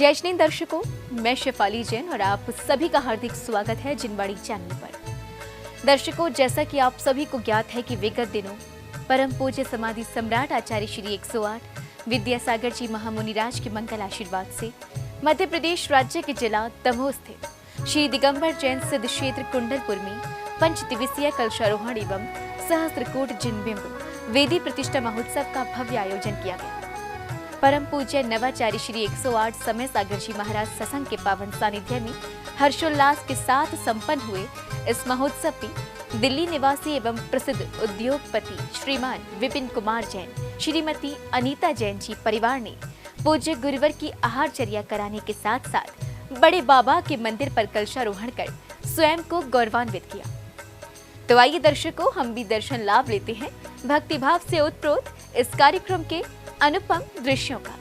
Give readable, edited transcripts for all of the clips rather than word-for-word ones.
जय श्री दर्शकों, मैं शेफाली जैन और आप सभी का हार्दिक स्वागत है जिनवाणी चैनल पर। दर्शकों, जैसा कि आप सभी को ज्ञात है कि विगत दिनों परम पूज्य समाधि सम्राट आचार्य श्री 108 विद्यासागर जी महामुनिराज के मंगल आशीर्वाद से मध्य प्रदेश राज्य के जिला दमोह स्थित श्री दिगंबर जैन सिद्ध क्षेत्र कुंडलपुर में पंच दिवसीय कलशारोहण एवं सहस्त्रकूट जिनबिंब वेदी प्रतिष्ठा महोत्सव का भव्य आयोजन किया गया। परम पूज्य नवाचार्य श्री 108 समय सागर जी महाराज सत्संग के पावन सानिध्य में हर्षोल्लास के साथ संपन्न हुए इस महोत्सव में दिल्ली निवासी एवं प्रसिद्ध उद्योगपति श्रीमान विपिन कुमार जैन, श्रीमती अनीता जैन जी परिवार ने पूज्य गुरुवर की आहारचर्या कराने के साथ साथ बड़े बाबा के मंदिर पर कलशारोहण कर स्वयं को गौरवान्वित किया। तो आइए दर्शकों, हम भी दर्शन लाभ लेते हैं भक्तिभाव से ओतप्रोत इस कार्यक्रम के अनुपम दृश्यों का।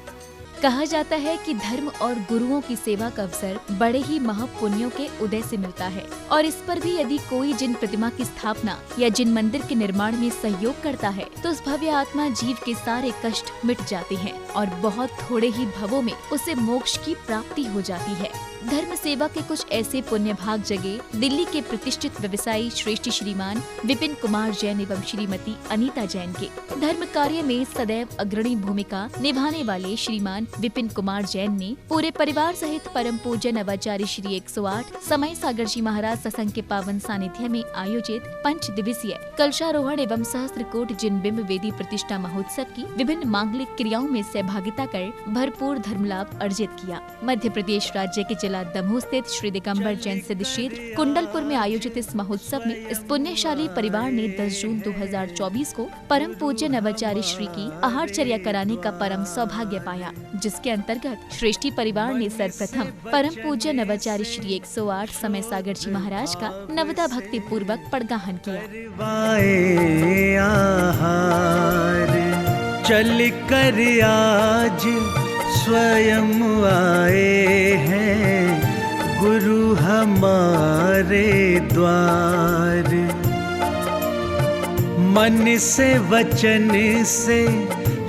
कहा जाता है कि धर्म और गुरुओं की सेवा का अवसर बड़े ही महापुण्यों के उदय से मिलता है और इस पर भी यदि कोई जिन प्रतिमा की स्थापना या जिन मंदिर के निर्माण में सहयोग करता है तो उस भव्य आत्मा जीव के सारे कष्ट मिट जाते हैं और बहुत थोड़े ही भवों में उसे मोक्ष की प्राप्ति हो जाती है। धर्म सेवा के कुछ ऐसे पुण्य भाग जगे दिल्ली के प्रतिष्ठित व्यवसायी श्रेष्ठ श्रीमान विपिन कुमार जैन एवं श्रीमती अनीता जैन के धर्म कार्य में सदैव अग्रणी भूमिका निभाने वाले श्रीमान विपिन कुमार जैन ने पूरे परिवार सहित परम पूज्य नवाचार्य श्री 108 समय सागर जी महाराज सत्संग के पावन सानिध्य में आयोजित पंच दिवसीय कलशारोहण एवं सहस्त्रकूट जिनबिंब वेदी प्रतिष्ठा महोत्सव की विभिन्न मांगलिक क्रियाओं में सहभागिता कर भरपूर धर्म लाभ अर्जित किया। मध्य प्रदेश राज्य के जिला दमोह स्थित श्री दिगंबर जैन सिद्ध क्षेत्र कुंडलपुर में आयोजित इस महोत्सव में इस पुण्यशाली परिवार ने 10 जून 2024 को परम पूज्य नवाचार्य श्री की आहारचर्या कराने का परम सौभाग्य पाया, जिसके अंतर्गत श्रेष्ठी परिवार ने सर्वप्रथम परम पूज्य नवाचार्य श्री 108 समय सागर जी महाराज का नवदा भक्ति पूर्वक पड़गाहन किया। चल कर आज स्वयं आए हैं गुरु हमारे द्वार, मन से वचन से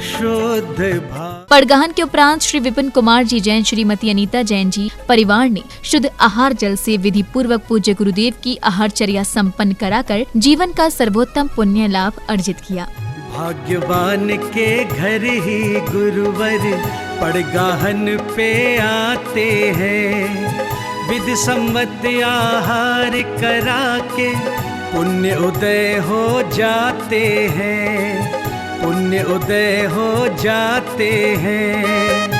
शुद्ध भाव। पड़गाहन के उपरांत श्री विपिन कुमार जी जैन, श्रीमती अनीता जैन जी परिवार ने शुद्ध आहार जल से विधि पूर्वक पूज्य गुरुदेव की आहारचर्या संपन्न कराकर जीवन का सर्वोत्तम पुण्य लाभ अर्जित किया। भाग्यवान के घर ही गुरुवर पड़गाहन पे आते हैं, विधि सम्मत आहार करा के पुण्य उदय हो जाते हैं, पुण्य उदय हो जाते हैं।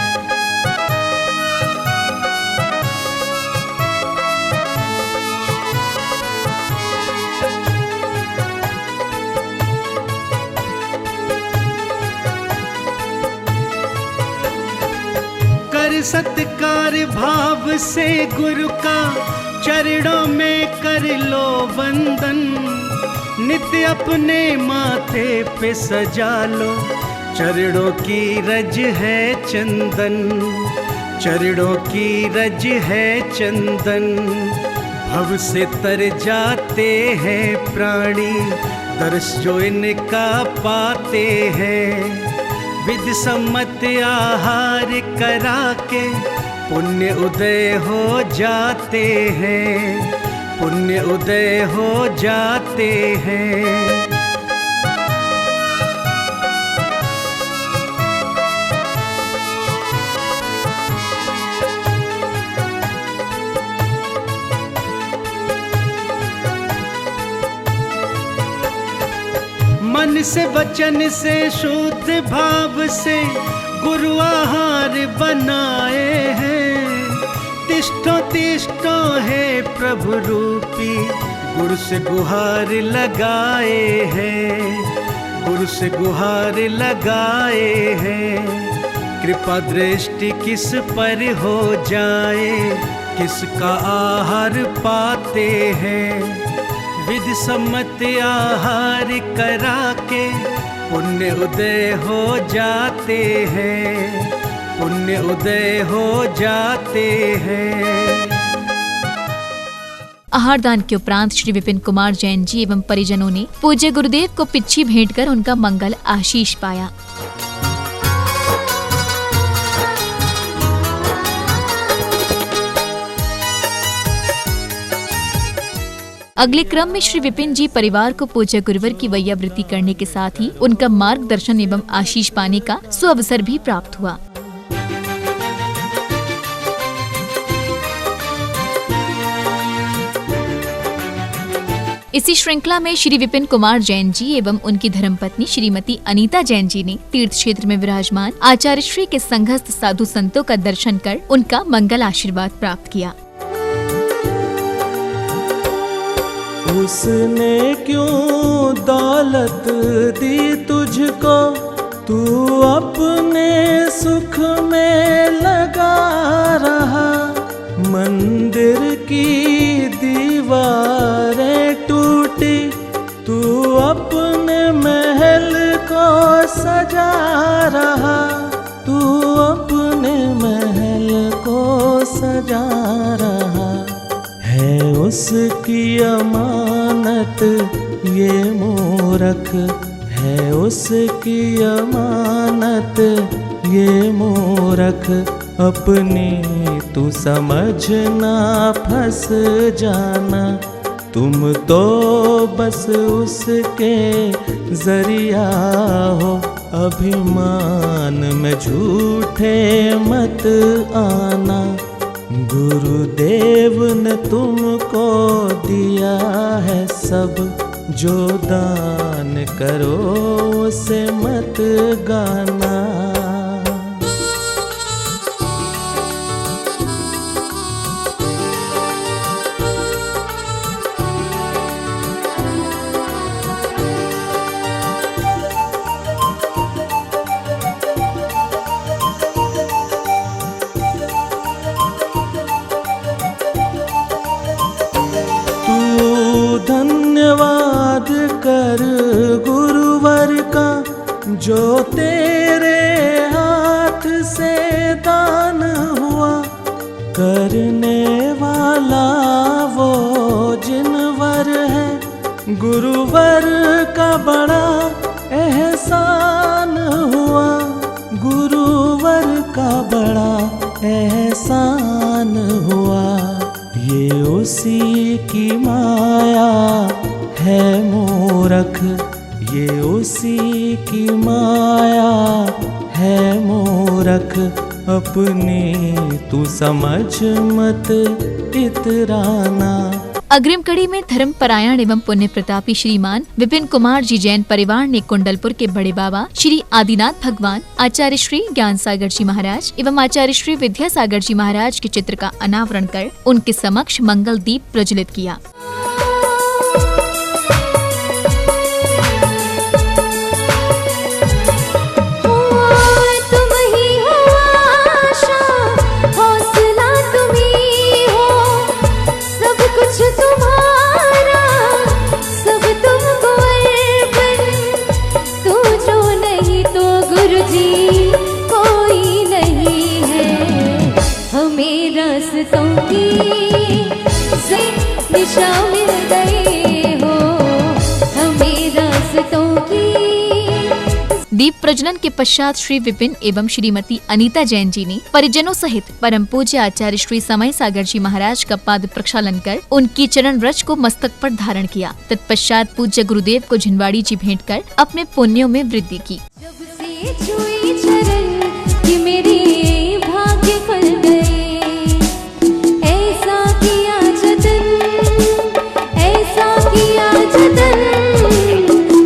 कर सत्कार भाव से गुरु का चरणों में कर लो वंदन, नित्य अपने माथे पे सजा लो चरणों की रज है चंदन, चरणों की रज है चंदन। भव से तर जाते हैं प्राणी दर्श जो इनका पाते हैं, विधि सम्मत आहार करा के पुण्य उदय हो जाते हैं, पुण्य उदय हो जाते हैं। मन से वचन से शुद्ध भाव से गुरु आहार बनाए हैं, तिष्ठो तिष्ठो है प्रभु रूपी गुरु से गुहार लगाए हैं, गुरु से गुहार लगाए हैं। कृपा दृष्टि किस पर हो जाए, किसका आहार पाते हैं, विधि सम्मत आहार करा के पुण्य उदय हो जाते हैं, पुण्य उदय हो जाते हैं। आहारदान के उपरांत श्री विपिन कुमार जैन जी एवं परिजनों ने पूज्य गुरुदेव को पिच्छी भेंट कर उनका मंगल आशीष पाया। अगले क्रम में श्री विपिन जी परिवार को पूज्य गुरुवर की वैयावृत्ति करने के साथ ही उनका मार्गदर्शन एवं आशीष पाने का सुअवसर भी प्राप्त हुआ। इसी श्रृंखला में श्री विपिन कुमार जैन जी एवं उनकी धर्मपत्नी श्रीमती अनीता जैन जी ने तीर्थ क्षेत्र में विराजमान आचार्य श्री के संघस्थ साधु संतों का दर्शन कर उनका मंगल आशीर्वाद प्राप्त किया। उसने क्यों दौलत दी तुझको, तू अपने सुख में लगा रहा। मंदिर की दीवारें टूटी, तू अपने महल को सजा रहा। तू अपने महल को सजा रहा। है उसकी अमानत ये मूरख, है उसकी अमानत ये मूरख। अपनी तू समझना फंस जाना, तुम तो बस उसके जरिया हो। अभिमान में झूठे मत आना, गुरुदेव ने तुमको दिया है सब। जो दान करो उसे मत गाना। धन्यवाद कर गुरुवर का, जो तेरे हाथ से दान हुआ। करने वाला वो जिनवर है, गुरुवर का बड़ा एहसान हुआ। गुरुवर का बड़ा एहसान हुआ। ये उसी की माया है मूरख, ये उसी की माया है मूरख। अपनी तू समझ मत इतराना। अग्रिम कड़ी में धर्म परायण एवं पुण्य प्रतापी श्रीमान विपिन कुमार जी जैन परिवार ने कुंडलपुर के बड़े बाबा श्री आदिनाथ भगवान, आचार्य श्री ज्ञान सागर जी महाराज एवं आचार्य श्री विद्यासागर जी महाराज के चित्र का अनावरण कर उनके समक्ष मंगल दीप प्रज्वलित किया। दिशा मिल गए हो हमें रास्तों की। दीप प्रज्वलन के पश्चात श्री विपिन एवं श्रीमती अनीता जैन जी ने परिजनों सहित परम पूज्य आचार्य श्री समय सागर जी महाराज का पाद प्रक्षालन कर उनकी चरण व्रज को मस्तक पर धारण किया। तत्पश्चात पूज्य गुरुदेव को झिनवाड़ी जी भेंट कर अपने पुण्यों में वृद्धि की। जब से छुई चरण कि मेरे भाग्य खुल गए, ऐसा किया जतन, ऐसा किया जतन,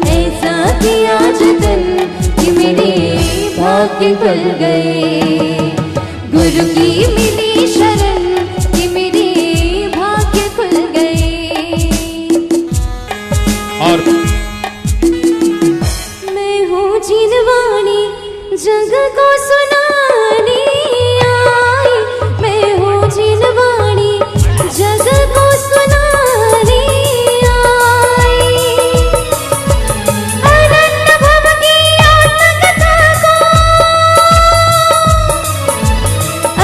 ऐसा किया जतन कि मेरे भाग्य खुल गए। गुरु की मिली शरण कि मेरे भाग्य खुल गए। और मैं हूँ जिनवाणी जग को सुनाने आई, मैं हूँ जिनवाणी जग को सुनाने आई। अनंत भव की आत्मकथा को,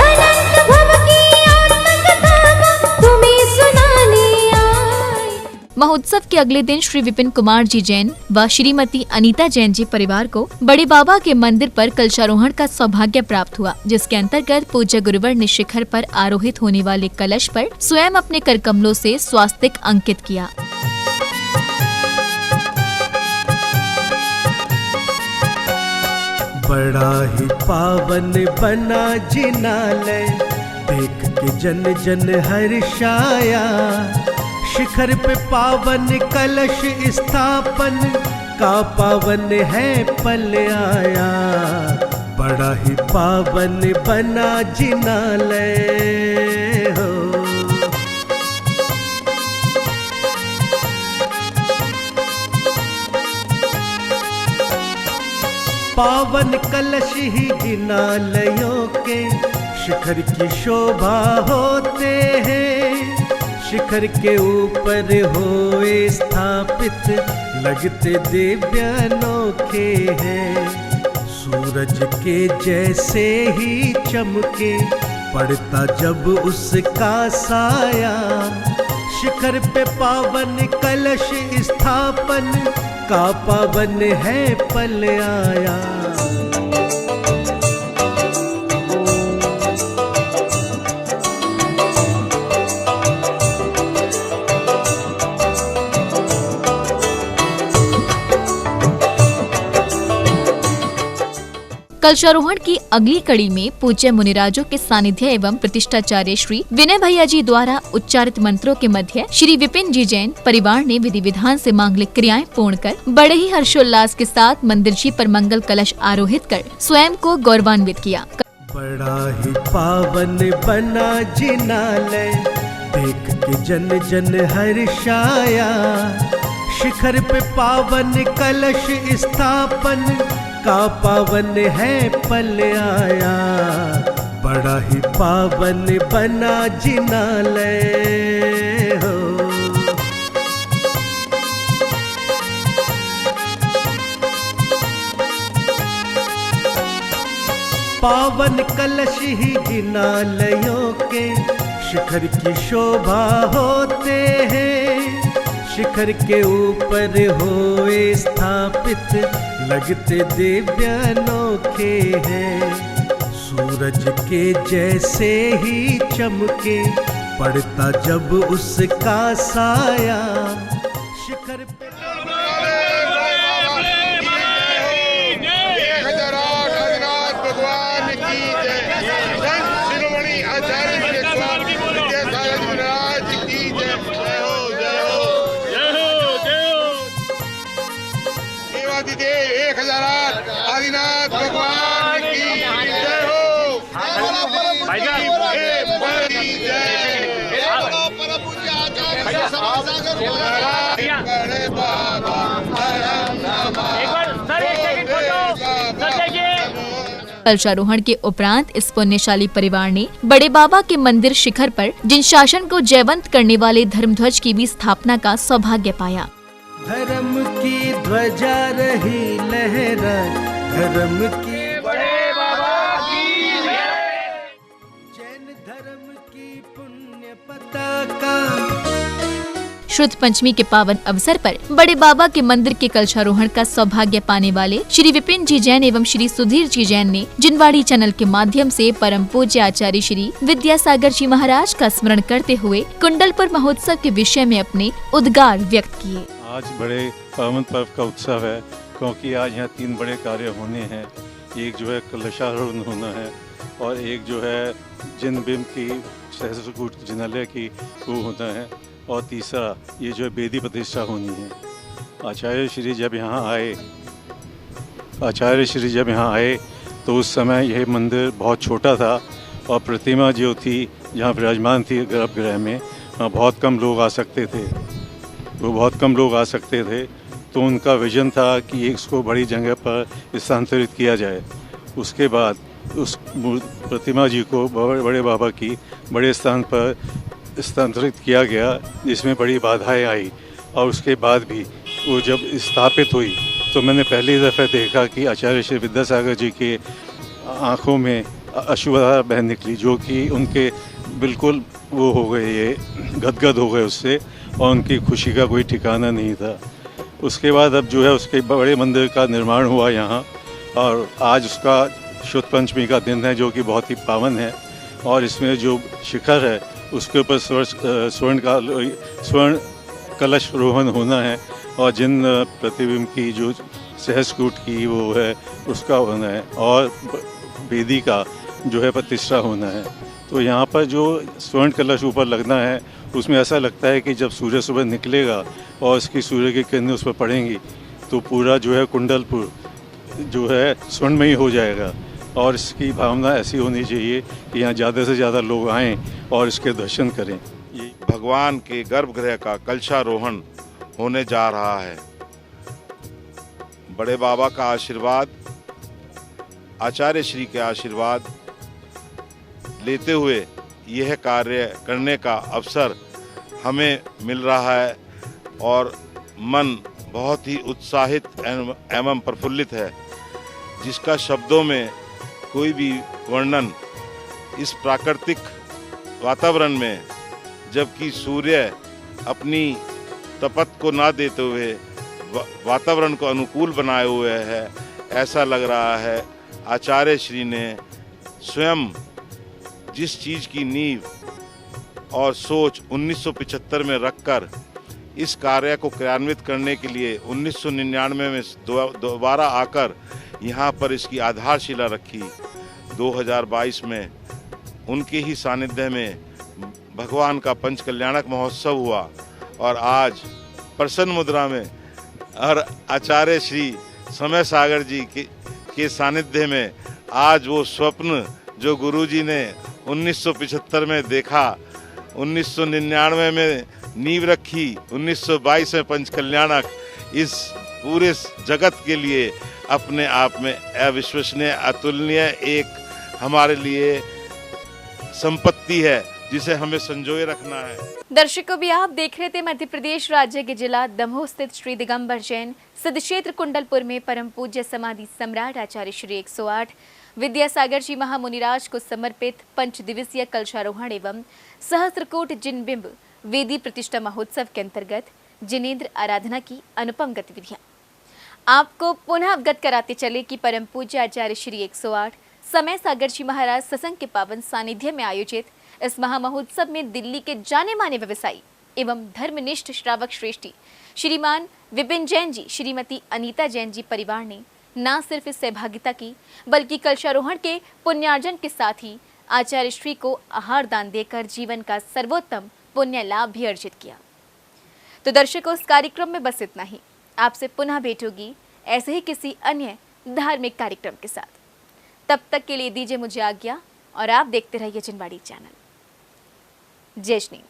अनंत भव की आत्मकथा को तुम्हें सुनाने आई। महोत्सव के अगले दिन श्री विपिन कुमार जी जैन व श्रीमती अनीता जैन जी परिवार को बड़े बाबा के मंदिर पर कलशारोहण का सौभाग्य प्राप्त हुआ, जिसके अंतर्गत पूज्य गुरुवर ने शिखर पर आरोहित होने वाले कलश पर स्वयं अपने करकमलों से स्वास्तिक अंकित किया। बड़ा ही पावन बना जिनालय, देख के जन जन हर्षाया। शिखर पे पावन कलश स्थापन का पावन है पल आया। बड़ा ही पावन बना जिनालय हो। पावन कलश ही जिनालयों के शिखर की शोभा होते हैं। शिखर के ऊपर होए स्थापित लगते दिव्य अनोखे हैं। सूरज के जैसे ही चमके पड़ता जब उसका साया। शिखर पे पावन कलश स्थापन का पावन है पल आया। कलशारोहण की अगली कड़ी में पूज्य मुनिराजों के सानिध्य एवं प्रतिष्ठाचार्य श्री विनय भैया जी द्वारा उच्चारित मंत्रों के मध्य श्री विपिन जी जैन परिवार ने विधि विधान से मांगलिक क्रियाएं पूर्ण कर बड़े ही हर्षोल्लास के साथ मंदिर जी पर मंगल कलश आरोहित कर स्वयं को गौरवान्वित किया। बड़ा ही पावन बना जिनालय, देख के जन जन हर्षाया। शिखर पे पावन कलश स्थापन का पावन है पल आया। बड़ा ही पावन बना जिनालय हो। पावन कलश ही जिनालयों के शिखर की शोभा होते हैं। शिखर के ऊपर होए स्थापित लगते दिव्य अनोखे हैं। सूरज के जैसे ही चमके पड़ता जब उसका साया। शिखर पे आदिनाथ भगवान की जय हो। कलशारोहण के उपरांत इस पुण्यशाली परिवार ने बड़े बाबा के मंदिर शिखर पर जिन शासन को जयवंत करने वाले धर्मध्वज की भी स्थापना का सौभाग्य पाया। धर्म की ध्वजा रही लहरा, धर्म की बड़े बाबा की जैन धर्म की पुण्य पताका। शुद्ध पंचमी के पावन अवसर पर बड़े बाबा के मंदिर के कलशारोहण का सौभाग्य पाने वाले श्री विपिन जी जैन एवं श्री सुधीर जी जैन ने जिनवाड़ी चैनल के माध्यम से परम पूज्य आचार्य श्री विद्यासागर जी महाराज का स्मरण करते हुए कुंडलपुर महोत्सव के विषय में अपने उद्गार व्यक्त किए। आज बड़े पावन पर्व का उत्सव है, क्योंकि आज यहाँ 3 बड़े कार्य होने हैं। एक जो है कलशारोहण होना है, और एक जो है जिन बिम की सहस्त्रकूट जिनालय की वो होना है, और तीसरा ये जो है बेदी प्रतिष्ठा होनी है। आचार्य श्री जब यहाँ आए तो उस समय यह मंदिर बहुत छोटा था, और प्रतिमा जो थी जहाँ विराजमान थी गर्भगृह में, वहाँ बहुत कम लोग आ सकते थे। तो उनका विजन था कि इसको बड़ी जगह पर स्थानांतरित किया जाए। उसके बाद उस प्रतिमा जी को बड़े बाबा की बड़े स्थान पर स्थानांतरित किया गया, जिसमें बड़ी बाधाएं आई। और उसके बाद भी वो जब स्थापित हुई तो मैंने पहली दफ़ा देखा कि आचार्य श्री विद्यासागर जी के आँखों में अश्रुधारा बह निकली, जो कि उनके बिल्कुल वो हो गए, ये गदगद हो गए उससे। और उनकी खुशी का कोई ठिकाना नहीं था। उसके बाद अब जो है उसके बड़े मंदिर का निर्माण हुआ यहाँ, और आज उसका शुद्ध पंचमी का दिन है जो कि बहुत ही पावन है। और इसमें जो शिखर है उसके ऊपर स्वर्ण कलश रोहन होना है, और जिन प्रतिबिंब की जो सहस्कूट की वो है उसका होना है, और वेदी का जो है प्रतिष्ठा होना है। तो यहाँ पर जो स्वर्ण कलश ऊपर लगना है उसमें ऐसा लगता है कि जब सूर्य सुबह निकलेगा और इसकी सूर्य की किरणें उस पर पड़ेंगी तो पूरा जो है कुंडलपुर जो है स्वर्णमयी हो जाएगा। और इसकी भावना ऐसी होनी चाहिए कि यहाँ ज़्यादा से ज़्यादा लोग आएँ और इसके दर्शन करें। ये भगवान के गर्भगृह का कलशारोहण होने जा रहा है। बड़े बाबा का आशीर्वाद, आचार्य श्री के आशीर्वाद लेते हुए यह कार्य करने का अवसर हमें मिल रहा है और मन बहुत ही उत्साहित एवं प्रफुल्लित है, जिसका शब्दों में कोई भी वर्णन इस प्राकृतिक वातावरण में, जबकि सूर्य अपनी तपत को ना देते हुए वातावरण को अनुकूल बनाए हुए है, ऐसा लग रहा है आचार्य श्री ने स्वयं जिस चीज़ की नींव और सोच 1975 में रखकर इस कार्य को क्रियान्वित करने के लिए 1999 में दोबारा आकर यहाँ पर इसकी आधारशिला रखी। 2022 में उनके ही सानिध्य में भगवान का पंच कल्याणक महोत्सव हुआ, और आज प्रसन्न मुद्रा में और आचार्य श्री समय सागर जी के सानिध्य में आज वो स्वप्न जो गुरुजी ने 1975 में देखा, 1999 में नींव रखी, 1922 में पंच कल्याणक, इस पूरे जगत के लिए अपने आप में अविश्वसनीय, अतुलनीय एक हमारे लिए संपत्ति है जिसे हमें संजोए रखना है। दर्शकों, भी आप देख रहे थे मध्य प्रदेश राज्य के जिला दमोह स्थित श्री दिगंबर जैन सिद्ध क्षेत्र कुंडलपुर में परम पूज्य समाधि सम्राट आचार्य श्री 108 विद्यासागर जी महामुनिराज को समर्पित पंच दिवसीय कलशारोहण एवं सहस्त्रकोट जिनबिंब वेदी प्रतिष्ठा महोत्सव के अंतर्गत जिनेंद्र आराधना की अनुपम गतिविधियां। आपको पुनः अवगत कराते चले कि परम पूज्य आचार्य श्री 108 समय सागर जी महाराज सत्संग के पावन सानिध्य में आयोजित इस महामहोत्सव में दिल्ली के जाने माने व्यवसायी एवं धर्मनिष्ठ श्रावक श्रेष्ठी श्रीमान विपिन जैन जी, श्रीमती अनीता जैन जी परिवार ने न सिर्फ इस सहभागिता की बल्कि कलशारोहण के पुण्यार्जन के साथ ही आचार्य श्री को आहार दान देकर जीवन का सर्वोत्तम पुण्य लाभ भी अर्जित किया। तो दर्शकों, इस कार्यक्रम में बस इतना ही। आपसे पुनः भेंट होगी ऐसे ही किसी अन्य धार्मिक कार्यक्रम के साथ। तब तक के लिए दीजिए मुझे आज्ञा और आप देखते रहिए जिनवाड़ी चैनल। जय श्री।